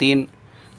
3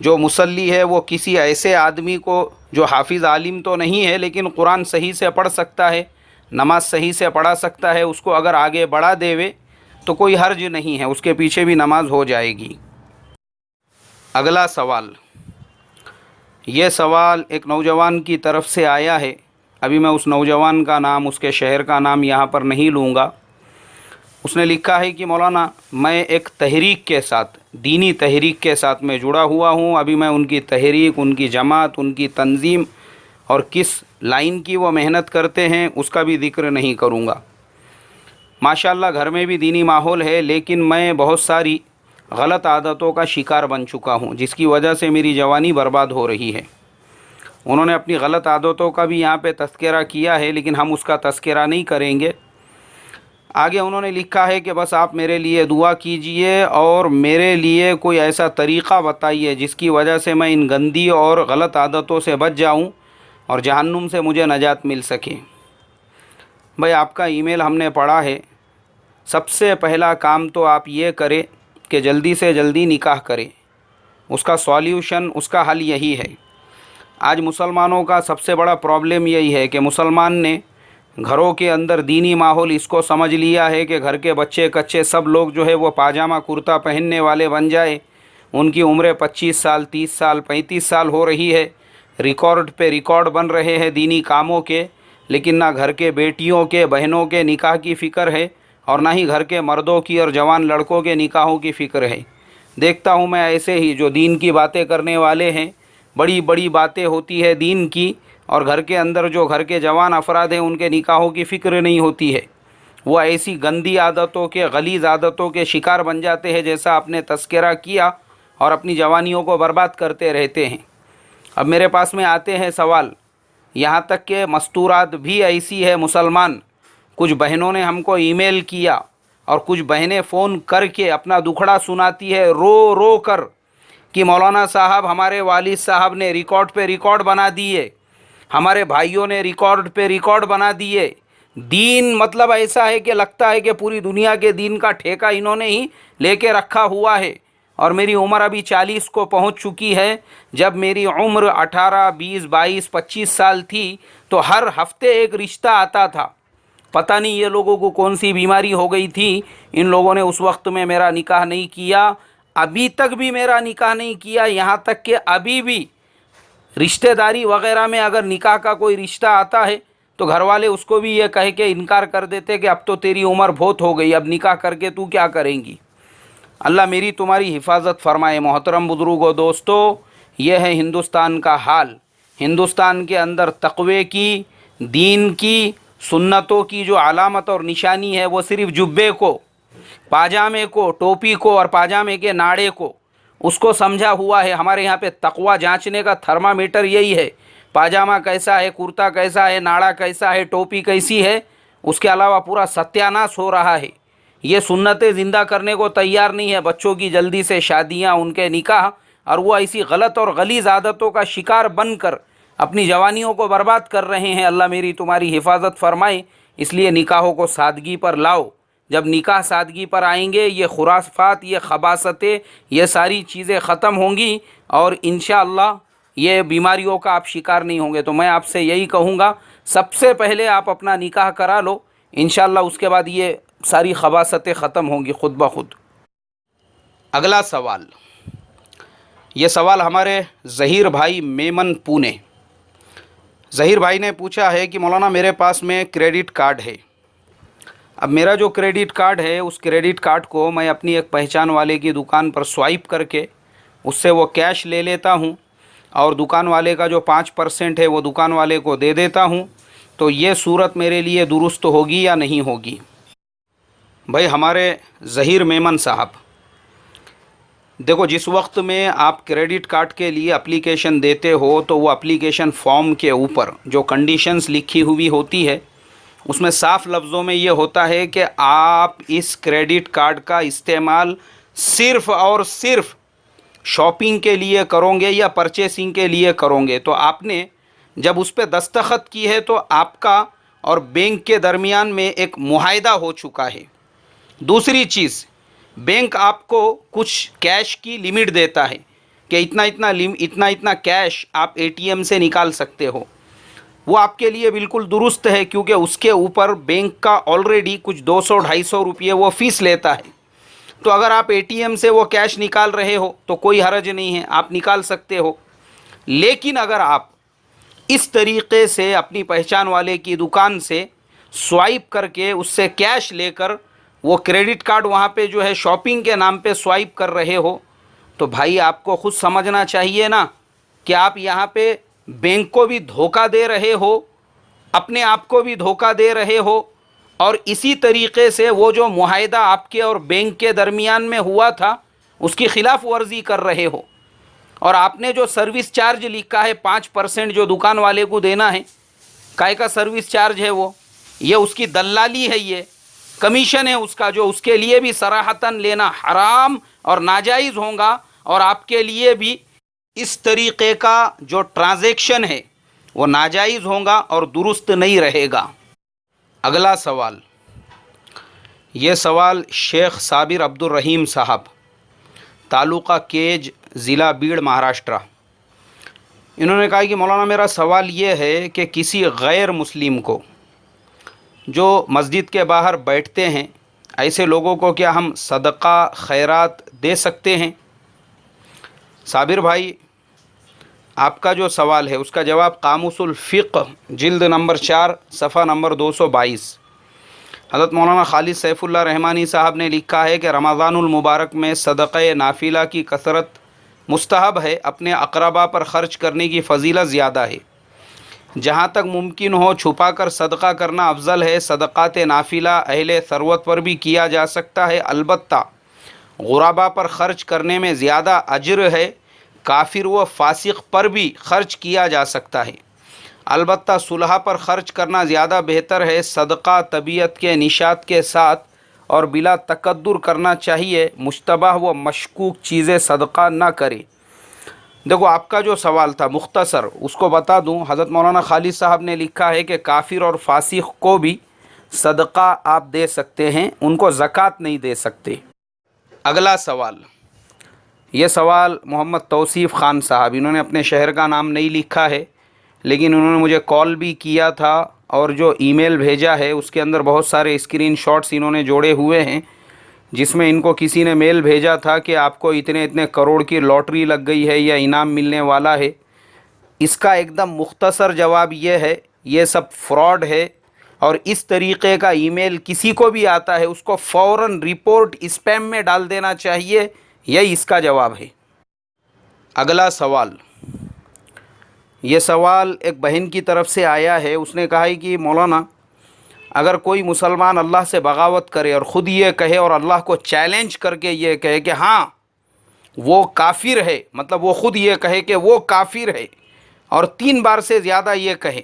جو مصلی ہے وہ کسی ایسے آدمی کو جو حافظ عالم تو نہیں ہے لیکن قرآن صحیح سے پڑھ سکتا ہے، نماز صحیح سے پڑھا سکتا ہے، اس کو اگر آگے بڑھا دیوے تو کوئی حرج نہیں ہے، اس کے پیچھے بھی نماز ہو جائے گی۔ اگلا سوال، یہ سوال ایک نوجوان کی طرف سے آیا ہے۔ ابھی میں اس نوجوان کا نام، اس کے شہر کا نام یہاں پر نہیں لوں گا۔ اس نے لکھا ہے کہ مولانا میں ایک تحریک کے ساتھ، دینی تحریک کے ساتھ میں جڑا ہوا ہوں۔ ابھی میں ان کی تحریک، ان کی جماعت، ان کی تنظیم اور کس لائن کی وہ محنت کرتے ہیں اس کا بھی ذکر نہیں کروں گا۔ ماشاءاللہ گھر میں بھی دینی ماحول ہے، لیکن میں بہت ساری غلط عادتوں کا شکار بن چکا ہوں، جس کی وجہ سے میری جوانی برباد ہو رہی ہے۔ انہوں نے اپنی غلط عادتوں کا بھی یہاں پہ تذکرہ کیا ہے، لیکن ہم اس کا تذکرہ نہیں کریں گے۔ آگے انہوں نے لکھا ہے کہ بس آپ میرے لیے دعا کیجئے اور میرے لیے کوئی ایسا طریقہ بتائیے جس کی وجہ سے میں ان گندی اور غلط عادتوں سے بچ جاؤں اور جہنم سے مجھے نجات مل سکے۔ بھائی آپ کا ای میل ہم نے پڑھا ہے۔ سب سے پہلا کام تو آپ یہ کریں کہ جلدی سے جلدی نکاح کریں۔ اس کا سولیوشن، اس کا حل یہی ہے۔ آج مسلمانوں کا سب سے بڑا پرابلم یہی ہے کہ مسلمان نے گھروں کے اندر دینی ماحول اس کو سمجھ لیا ہے کہ گھر کے بچے کچے سب لوگ جو ہے وہ پاجامہ کرتا پہننے والے بن جائے۔ ان کی عمریں 25 سال، 30 سال، 35 سال ہو رہی ہے، ریکارڈ پہ ریکارڈ بن رہے ہیں دینی کاموں کے، لیکن نہ گھر کے بیٹیوں کے، بہنوں کے نکاح کی فکر ہے اور نہ ہی گھر کے مردوں کی اور جوان لڑکوں کے نکاحوں کی فکر ہے۔ دیکھتا ہوں میں ایسے ہی جو دین کی باتیں کرنے والے ہیں، بڑی بڑی باتیں ہوتی ہے دین کی، اور گھر کے اندر جو گھر کے جوان افراد ہیں ان کے نکاحوں کی فکر نہیں ہوتی ہے۔ وہ ایسی گندی عادتوں کے، غلیظ عادتوں کے شکار بن جاتے ہیں جیسا آپ نے تذکرہ کیا، اور اپنی جوانیوں کو برباد کرتے رہتے ہیں۔ اب میرے پاس میں آتے ہیں سوال، یہاں تک کہ مستورات بھی ایسی ہے مسلمان، کچھ بہنوں نے ہم کو ای میل کیا اور کچھ بہنیں فون کر کے اپنا دکھڑا سناتی ہے رو رو کر کہ مولانا صاحب ہمارے والد صاحب نے ریکارڈ پہ ریکارڈ بنا دیے، ہمارے بھائیوں نے ریکارڈ پہ ریکارڈ بنا دیے۔ دین مطلب ایسا ہے کہ لگتا ہے کہ پوری دنیا کے دین کا ٹھیکہ انہوں نے ہی لے کے رکھا ہوا ہے۔ اور میری عمر ابھی 40 کو پہنچ چکی ہے۔ جب میری عمر 18، 20، 22، 25 سال تھی تو ہر ہفتے ایک رشتہ آتا تھا۔ پتہ نہیں یہ لوگوں کو کون سی بیماری ہو گئی تھی، ان لوگوں نے اس وقت میں میرا نکاح نہیں کیا، ابھی تک بھی میرا نکاح نہیں کیا۔ یہاں تک کہ ابھی بھی رشتہ داری وغیرہ میں اگر نکاح کا کوئی رشتہ آتا ہے تو گھر والے اس کو بھی یہ کہہ کے انکار کر دیتے کہ اب تو تیری عمر بہت ہو گئی، اب نکاح کر کے تو کیا کریں گی۔ اللہ میری تمہاری حفاظت فرمائے۔ محترم بزرگوں، دوستو، یہ ہے ہندوستان کا حال۔ ہندوستان کے اندر تقوی کی، دین کی، سنتوں کی جو علامت اور نشانی ہے وہ صرف جبے کو، پاجامے کو، ٹوپی کو اور پاجامے کے ناڑے کو، اس کو سمجھا ہوا ہے۔ ہمارے یہاں پہ تقوی جانچنے کا تھرمامیٹر یہی ہے، پاجامہ کیسا ہے، کرتا کیسا ہے، ناڑا کیسا ہے، ٹوپی کیسی ہے۔ اس کے علاوہ پورا ستیاناش ہو رہا ہے۔ یہ سنتیں زندہ کرنے کو تیار نہیں ہے۔ بچوں کی جلدی سے شادیاں، ان کے نکاح، اور وہ ایسی غلط اور غلیظ عادتوں کا شکار بن کر اپنی جوانیوں کو برباد کر رہے ہیں۔ اللہ میری تمہاری حفاظت فرمائے۔ اس لیے نکاحوں کو سادگی پر لاؤ۔ جب نکاح سادگی پر آئیں گے، یہ خرافات، یہ خباثتیں، یہ ساری چیزیں ختم ہوں گی اور انشاءاللہ یہ بیماریوں کا آپ شکار نہیں ہوں گے۔ تو میں آپ سے یہی کہوں گا، سب سے پہلے آپ اپنا نکاح کرا لو، انشاءاللہ اس کے بعد یہ ساری خباثتیں ختم ہوں گی خود بخود۔ اگلا سوال، یہ سوال ہمارے ظہیر بھائی میمن پونے، ظہیر بھائی نے پوچھا ہے کہ مولانا میرے پاس میں کریڈٹ کارڈ ہے۔ اب میرا جو کریڈٹ کارڈ ہے، اس کریڈٹ کارڈ کو میں اپنی ایک پہچان والے کی دکان پر سوائپ کر کے اس سے وہ کیش لے لیتا ہوں اور دکان والے کا جو 5% ہے وہ دکان والے کو دے دیتا ہوں، تو یہ صورت میرے لیے درست ہوگی یا نہیں ہوگی؟ بھائی ہمارے ظہیر میمن صاحب، دیکھو، جس وقت میں آپ کریڈٹ کارڈ کے لیے اپلیکیشن دیتے ہو تو وہ اپلیکیشن فارم کے اوپر جو کنڈیشنز لکھی ہوئی ہوتی ہے، اس میں صاف لفظوں میں یہ ہوتا ہے کہ آپ اس کریڈٹ کارڈ کا استعمال صرف اور صرف شاپنگ کے لیے کرو گے یا پرچیسنگ کے لیے کرو گے۔ تو آپ نے جب اس پہ دستخط کی ہے تو آپ کا اور بینک کے درمیان میں ایک معاہدہ ہو چکا ہے۔ دوسری چیز، بینک آپ کو کچھ کیش کی لمٹ دیتا ہے کہ اتنا کیش آپ ATM سے نکال سکتے ہو، وہ آپ کے لیے بالکل درست ہے، کیونکہ اس کے اوپر بینک کا آلریڈی کچھ 200-250 روپے وہ فیس لیتا ہے۔ تو اگر آپ ATM سے وہ کیش نکال رہے ہو تو کوئی حرج نہیں ہے، آپ نکال سکتے ہو۔ لیکن اگر آپ اس طریقے سے اپنی پہچان والے کی دکان سے سوائپ کر کے اس سے کیش لے کر وہ کریڈٹ کارڈ وہاں پہ جو ہے شاپنگ کے نام پہ سوائپ کر رہے ہو، تو بھائی آپ کو خود سمجھنا چاہیے نا کہ آپ یہاں پہ بینک کو بھی دھوکہ دے رہے ہو، اپنے آپ کو بھی دھوکہ دے رہے ہو، اور اسی طریقے سے وہ جو معاہدہ آپ کے اور بینک کے درمیان میں ہوا تھا اس کی خلاف ورزی کر رہے ہو۔ اور آپ نے جو سروس چارج لکھا ہے 5% جو دکان والے کو دینا ہے، کائے کا سروس چارج ہے وہ؟ یہ اس کی دلالی ہے، یہ کمیشن ہے اس کا، جو اس کے لیے بھی صراحتاً لینا حرام اور ناجائز ہوگا، اور آپ کے لیے بھی اس طریقے کا جو ٹرانزیکشن ہے وہ ناجائز ہوگا اور درست نہیں رہے گا۔ اگلا سوال، یہ سوال شیخ صابر عبدالرحیم صاحب، تعلقہ کیج، ضلع بیڑ، مہاراشٹرا۔ انہوں نے کہا کہ مولانا میرا سوال یہ ہے کہ کسی غیر مسلم کو جو مسجد کے باہر بیٹھتے ہیں، ایسے لوگوں کو کیا ہم صدقہ خیرات دے سکتے ہیں؟ صابر بھائی، آپ کا جو سوال ہے اس کا جواب قاموس الفقہ جلد نمبر 4 صفحہ نمبر 222، حضرت مولانا خالد سیف اللہ رحمانی صاحب نے لکھا ہے کہ رمضان المبارک میں صدقہ نافلہ کی کثرت مستحب ہے، اپنے اقربا پر خرچ کرنے کی فضیلت زیادہ ہے، جہاں تک ممکن ہو چھپا کر صدقہ کرنا افضل ہے۔ صدقات نافلہ اہل ثروت پر بھی کیا جا سکتا ہے، البتہ غربا پر خرچ کرنے میں زیادہ اجر ہے۔ کافر و فاسق پر بھی خرچ کیا جا سکتا ہے، البتہ صلحہ پر خرچ کرنا زیادہ بہتر ہے۔ صدقہ طبیعت کے نشاط کے ساتھ اور بلا تکدر کرنا چاہیے، مشتبہ و مشکوک چیزیں صدقہ نہ کرے۔ دیکھو آپ کا جو سوال تھا مختصر اس کو بتا دوں، حضرت مولانا خالد صاحب نے لکھا ہے کہ کافر اور فاسق کو بھی صدقہ آپ دے سکتے ہیں، ان کو زکوٰۃ نہیں دے سکتے۔ اگلا سوال، یہ سوال محمد توصیف خان صاحب، انہوں نے اپنے شہر کا نام نہیں لکھا ہے، لیکن انہوں نے مجھے کال بھی کیا تھا، اور جو ای میل بھیجا ہے اس کے اندر بہت سارے اسکرین شاٹس انہوں نے جوڑے ہوئے ہیں، جس میں ان کو کسی نے میل بھیجا تھا کہ آپ کو اتنے کروڑ کی لاٹری لگ گئی ہے یا انعام ملنے والا ہے۔ اس کا ایک دم مختصر جواب یہ ہے، یہ سب فراڈ ہے، اور اس طریقے کا ای میل کسی کو بھی آتا ہے اس کو فوراً رپورٹ اسپیم میں ڈال دینا چاہیے، یہی اس کا جواب ہے۔ اگلا سوال، یہ سوال ایک بہن کی طرف سے آیا ہے، اس نے کہا ہے کہ مولانا اگر کوئی مسلمان اللہ سے بغاوت کرے اور خود یہ کہے اور اللہ کو چیلنج کر کے یہ کہے کہ ہاں وہ کافر ہے، مطلب وہ خود یہ کہے کہ وہ کافر ہے اور 3 بار سے زیادہ یہ کہے،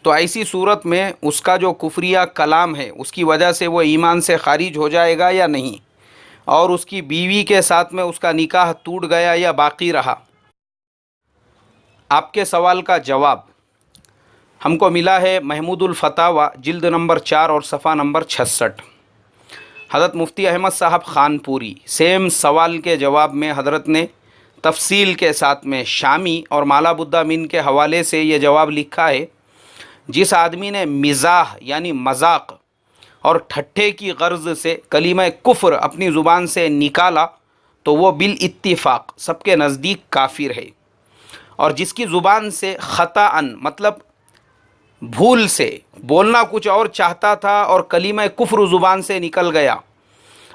تو ایسی صورت میں اس کا جو کفریہ کلام ہے اس کی وجہ سے وہ ایمان سے خارج ہو جائے گا یا نہیں، اور اس کی بیوی کے ساتھ میں اس کا نکاح ٹوٹ گیا یا باقی رہا؟ آپ کے سوال کا جواب ہم کو ملا ہے محمود الفتاوی جلد نمبر 4 اور صفحہ نمبر 66، حضرت مفتی احمد صاحب خانپوری، سیم سوال کے جواب میں حضرت نے تفصیل کے ساتھ میں شامی اور مالا بدہ من کے حوالے سے یہ جواب لکھا ہے، جس آدمی نے مزاح یعنی مذاق اور ٹھٹھے کی غرض سے کلمہ کفر اپنی زبان سے نکالا تو وہ بالاتفاق سب کے نزدیک کافر ہے، اور جس کی زبان سے خطاً مطلب بھول سے بولنا کچھ اور چاہتا تھا اور کلمہ کفر زبان سے نکل گیا،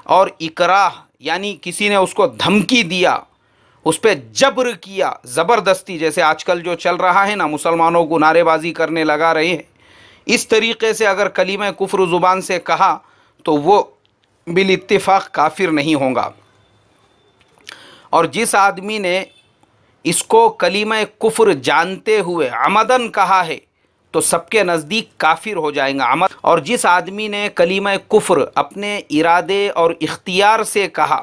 اور اکراہ یعنی کسی نے اس کو دھمکی دیا، اس پہ جبر کیا، زبردستی، جیسے آج کل جو چل رہا ہے نا، مسلمانوں کو نعرے بازی کرنے لگا رہے ہیں، اس طریقے سے اگر کلمہ کفر زبان سے کہا تو وہ بالاتفاق کافر نہیں ہوگا، اور جس آدمی نے اس کو کلمہ کفر جانتے ہوئے عمدن کہا ہے تو سب کے نزدیک کافر ہو جائیں گا عمد، اور جس آدمی نے کلمہ کفر اپنے ارادے اور اختیار سے کہا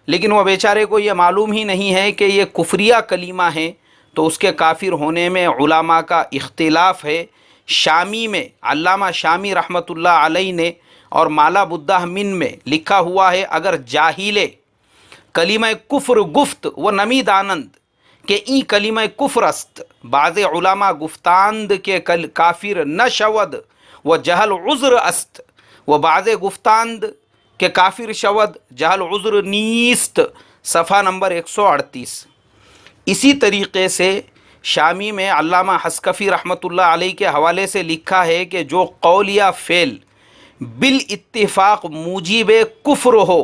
لیکن وہ بیچارے کو یہ معلوم ہی نہیں ہے کہ یہ کفریہ کلمہ ہے، تو اس کے کافر ہونے میں علماء کا اختلاف ہے۔ شامی میں علامہ شامی رحمۃ اللہ علیہ نے اور مالا بدہ من میں لکھا ہوا ہے، اگر جاہل کلمہ کفر گفت و نمید آنند کہ این کلمہ کفر است، بعض علماء گفتاند کہ کافر نشود و جہل عذر است، و بعض گفتاند کہ کافر شود جہل عذر نیست، صفحہ نمبر 138۔ اسی طریقے سے شامی میں علامہ حسکفی رحمۃ اللہ علیہ کے حوالے سے لکھا ہے کہ جو قول یا فعل بالاتفاق موجب کفر ہو،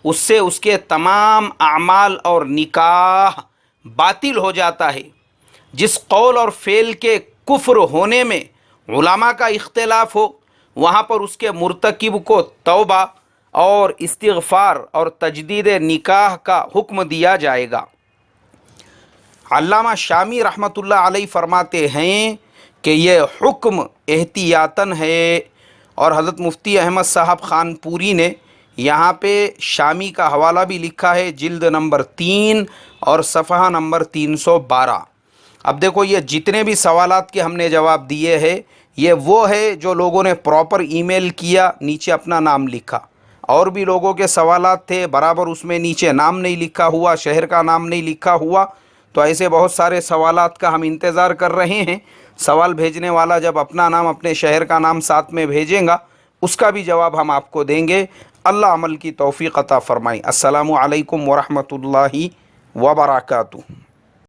اس سے اس کے تمام اعمال اور نکاح باطل ہو جاتا ہے۔ جس قول اور فعل کے کفر ہونے میں علماء کا اختلاف ہو، وہاں پر اس کے مرتکب کو توبہ اور استغفار اور تجدید نکاح کا حکم دیا جائے گا۔ علامہ شامی رحمۃ اللہ علیہ فرماتے ہیں کہ یہ حکم احتیاطاً ہے، اور حضرت مفتی احمد صاحب خان پوری نے یہاں پہ شامی کا حوالہ بھی لکھا ہے، جلد نمبر 3 اور صفحہ نمبر 312۔ اب دیکھو یہ جتنے بھی سوالات کے ہم نے جواب دیے ہیں، یہ وہ ہے جو لوگوں نے پراپر ای میل کیا، نیچے اپنا نام لکھا۔ اور بھی لوگوں کے سوالات تھے برابر اس میں نیچے نام نہیں لکھا ہوا، شہر کا نام نہیں لکھا ہوا، تو ایسے بہت سارے سوالات کا ہم انتظار کر رہے ہیں۔ سوال بھیجنے والا جب اپنا نام اپنے شہر کا نام ساتھ میں بھیجیں گا، اس کا بھی جواب ہم آپ کو دیں گے۔ اللہ عمل کی توفیق عطا فرمائے۔ السلام علیکم ورحمۃ اللہ وبرکاتہ۔